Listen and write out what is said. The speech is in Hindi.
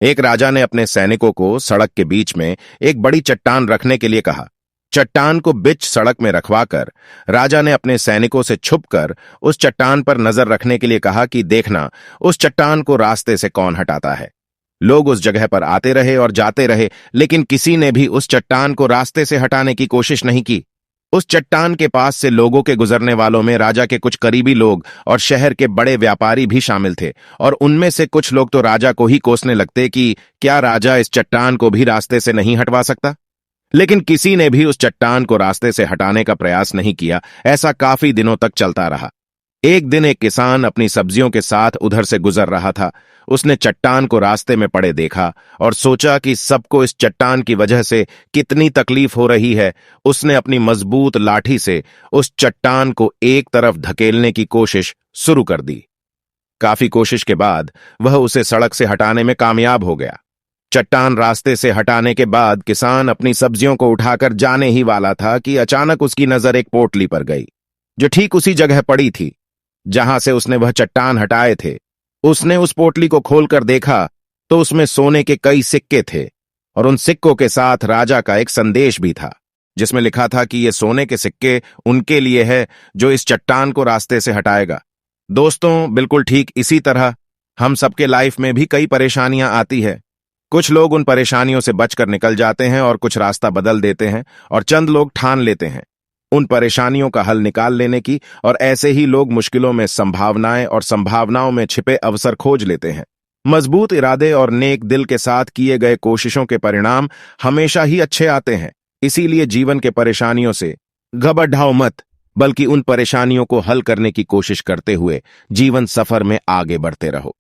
एक राजा ने अपने सैनिकों को सड़क के बीच में एक बड़ी चट्टान रखने के लिए कहा। चट्टान को बीच सड़क में रखवाकर राजा ने अपने सैनिकों से छुपकर उस चट्टान पर नजर रखने के लिए कहा कि देखना उस चट्टान को रास्ते से कौन हटाता है। लोग उस जगह पर आते रहे और जाते रहे, लेकिन किसी ने भी उस चट्टान को रास्ते से हटाने की कोशिश नहीं की। उस चट्टान के पास से लोगों के गुजरने वालों में राजा के कुछ करीबी लोग और शहर के बड़े व्यापारी भी शामिल थे, और उनमें से कुछ लोग तो राजा को ही कोसने लगते कि क्या राजा इस चट्टान को भी रास्ते से नहीं हटवा सकता। लेकिन किसी ने भी उस चट्टान को रास्ते से हटाने का प्रयास नहीं किया। ऐसा काफी दिनों तक चलता रहा। एक दिन एक किसान अपनी सब्जियों के साथ उधर से गुजर रहा था। उसने चट्टान को रास्ते में पड़े देखा और सोचा कि सबको इस चट्टान की वजह से कितनी तकलीफ हो रही है। उसने अपनी मजबूत लाठी से उस चट्टान को एक तरफ धकेलने की कोशिश शुरू कर दी। काफी कोशिश के बाद वह उसे सड़क से हटाने में कामयाब हो गया। चट्टान रास्ते से हटाने के बाद किसान अपनी सब्जियों को उठाकर जाने ही वाला था कि अचानक उसकी नजर एक पोटली पर गई, जो ठीक उसी जगह पड़ी थी जहां से उसने वह चट्टान हटाए थे। उसने उस पोटली को खोलकर देखा तो उसमें सोने के कई सिक्के थे, और उन सिक्कों के साथ राजा का एक संदेश भी था, जिसमें लिखा था कि ये सोने के सिक्के उनके लिए है जो इस चट्टान को रास्ते से हटाएगा। दोस्तों, बिल्कुल ठीक इसी तरह हम सबके लाइफ में भी कई परेशानियां आती है। कुछ लोग उन परेशानियों से बचकर निकल जाते हैं और कुछ रास्ता बदल देते हैं, और चंद लोग ठान लेते हैं उन परेशानियों का हल निकाल लेने की, और ऐसे ही लोग मुश्किलों में संभावनाएं और संभावनाओं में छिपे अवसर खोज लेते हैं। मजबूत इरादे और नेक दिल के साथ किए गए कोशिशों के परिणाम हमेशा ही अच्छे आते हैं। इसीलिए जीवन के परेशानियों से घबराओ मत, बल्कि उन परेशानियों को हल करने की कोशिश करते हुए जीवन सफर में आगे बढ़ते रहो।